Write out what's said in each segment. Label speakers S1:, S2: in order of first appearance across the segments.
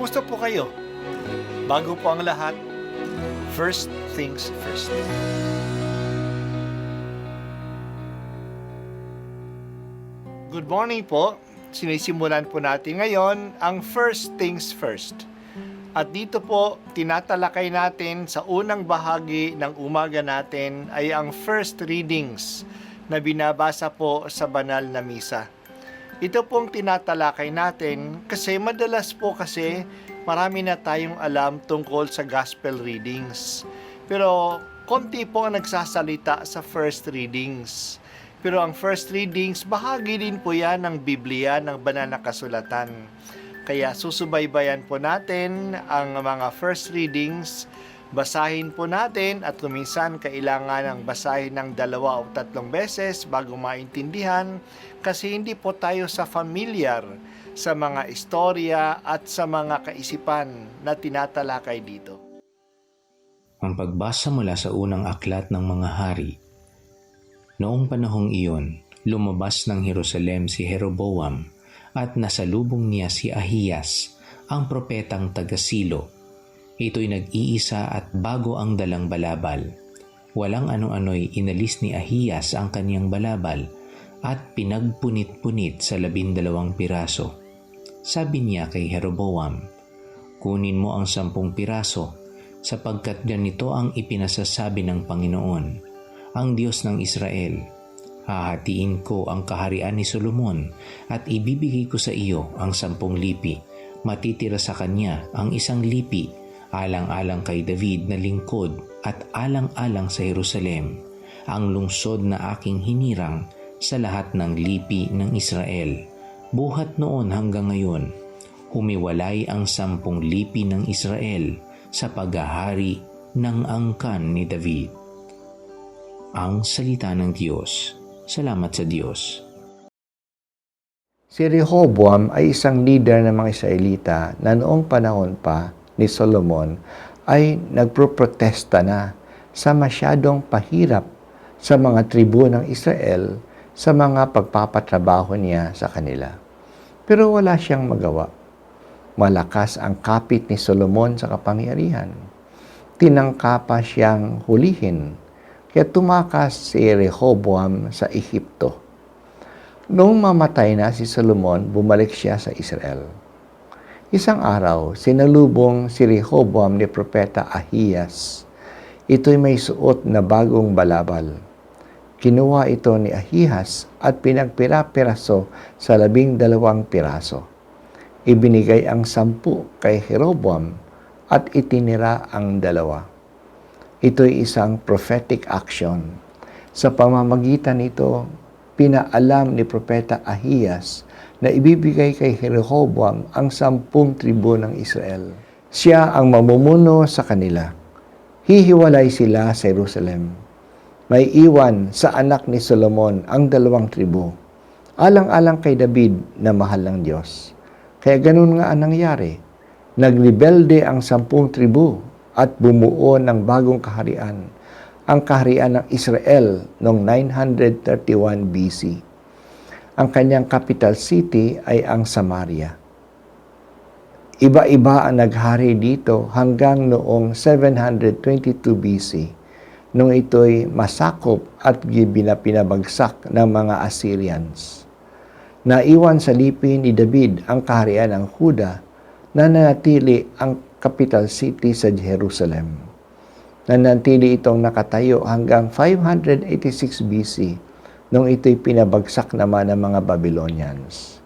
S1: Kumusta po kayo? Bago po ang lahat, first things first. Good morning po. Sinisimulan po natin ngayon ang first things first. At dito po, tinatalakay natin sa unang bahagi ng umaga natin ay ang first readings na binabasa po sa banal na misa. Ito pong tinatalakay natin kasi madalas po kasi marami na tayong alam tungkol sa gospel readings. Pero konti po ang nagsasalita sa first readings. Pero ang first readings, bahagi din po yan ng Biblia, ng banal na kasulatan. Kaya susubaybayan po natin ang mga first readings, basahin po natin at kuminsan kailangan ng basahin ng 2 o 3 beses bago maintindihan kasi hindi po tayo sa familiar sa mga istorya at sa mga kaisipan na tinatalakay dito.
S2: Ang pagbasa mula sa unang aklat ng mga hari. Noong panahong iyon, lumabas ng Jerusalem si Jeroboam at nasalubong niya si Ahiyas, ang propetang taga-Silo. Ito'y nag-iisa at bago ang dalang balabal. Walang ano-ano'y inalis ni Ahiyas ang kaniyang balabal at pinagpunit-punit sa 12 piraso. Sabi niya kay Jeroboam, "Kunin mo ang 10 piraso, sapagkat ganito ang ipinasasabi ng Panginoon, ang Diyos ng Israel. Hahatiin ko ang kaharian ni Solomon at ibibigay ko sa iyo ang 10 lipi. Matitira sa kanya ang 1 lipi, alang-alang kay David na lingkod at alang-alang sa Jerusalem, ang lungsod na aking hinirang sa lahat ng lipi ng Israel. Buhat noon hanggang ngayon, humiwalay ang 10 lipi ng Israel sa paghahari ng angkan ni David." Ang salita ng Diyos. Salamat sa Diyos.
S3: Si Rehoboam ay isang leader ng mga Israelita na noong panahon pa ni Solomon ay nagproprotesta na sa masyadong pahirap sa mga tribu ng Israel sa mga pagpapatrabaho niya sa kanila. Pero wala siyang magawa. Malakas ang kapit ni Solomon sa kapangyarihan. Tinangka pa siyang hulihin, kaya tumakas si Rehoboam sa Ehipto. Noong mamatay na si Solomon, bumalik siya sa Israel. Isang araw, sinalubong si Rehoboam ni Propeta Ahiyas. Ito'y may suot na bagong balabal. Kinuha ito ni Ahiyas at pinagpira-piraso sa 12 piraso. Ibinigay ang 10 kay Jeroboam at itinira ang 2. Ito'y isang prophetic action. Sa pamamagitan nito, pinaalam ni Propeta Ahiyas na ibibigay kay Rehoboam ang 10 tribu ng Israel. Siya ang mamumuno sa kanila. Hihiwalay sila sa Jerusalem. May iwan sa anak ni Solomon ang 2 tribu, alang-alang kay David na mahal ng Diyos. Kaya ganun nga ang nangyari. Nagrebelde ang 10 tribu at bumuo ng bagong kaharian, ang kaharian ng Israel noong 931 BC. Ang kanyang capital city ay ang Samaria. Iba-iba ang naghari dito hanggang noong 722 BC, nung ito'y masakop at pinabagsak ng mga Assyrians. Naiwan sa lipi ni David ang kaharian ng Huda na nanatili ang capital city sa Jerusalem. Nanatili itong nakatayo hanggang 586 BC nung ito'y pinabagsak naman ng mga Babylonians.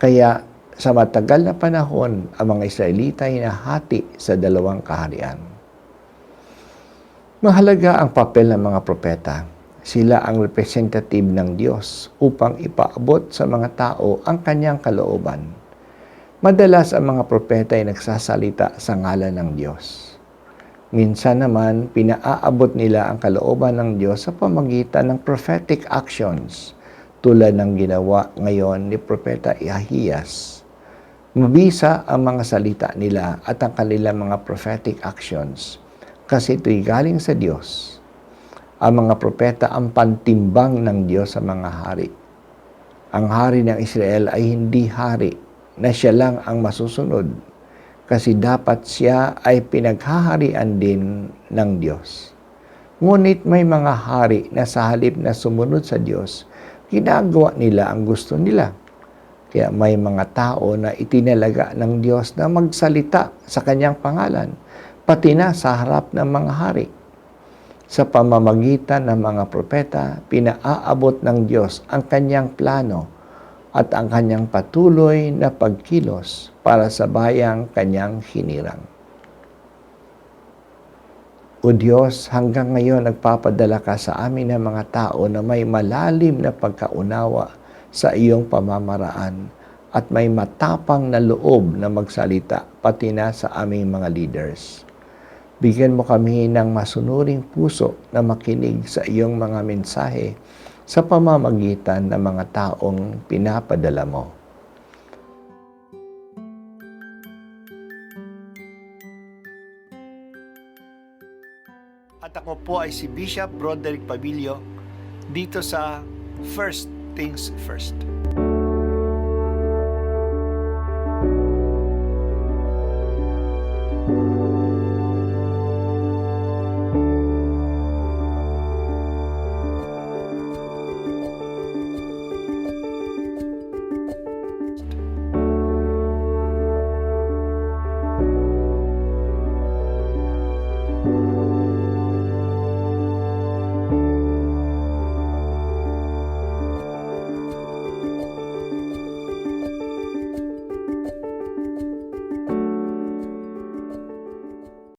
S3: Kaya sa matagal na panahon, ang mga Israelita ay nahati sa 2 kaharian. Mahalaga ang papel ng mga propeta. Sila ang representative ng Diyos upang ipaabot sa mga tao ang kanyang kalooban. Madalas ang mga propeta ay nagsasalita sa ngalan ng Diyos. Minsan naman, pinaaabot nila ang kalooban ng Diyos sa pamamagitan ng prophetic actions tulad ng ginawa ngayon ni Propeta Ahiyas. Mabisa ang mga salita nila at ang kanilang mga prophetic actions kasi ito'y galing sa Diyos. Ang mga propeta ang pantimbang ng Diyos sa mga hari. Ang hari ng Israel ay hindi hari na siya lang ang masusunod. kasi dapat siya ay pinaghaharian din ng Diyos. Ngunit may mga hari na sa halip na sumunod sa Diyos, ginagawa nila ang gusto nila. Kaya may mga tao na itinalaga ng Diyos na magsalita sa kanyang pangalan, pati na sa harap ng mga hari. Sa pamamagitan ng mga propeta, pinaaabot ng Diyos ang kanyang plano at ang kanyang patuloy na pagkilos para sa bayang kanyang hinirang. O Diyos, hanggang ngayon nagpapadala ka sa amin ng mga tao na may malalim na pagkaunawa sa iyong pamamaraan at may matapang na loob na magsalita pati na sa aming mga leaders. Bigyan mo kami ng masunuring puso na makinig sa iyong mga mensahe sa pamamagitan ng mga taong pinapadala mo.
S1: At ako po ay si Bishop Broderick Pabilio dito sa First Things First.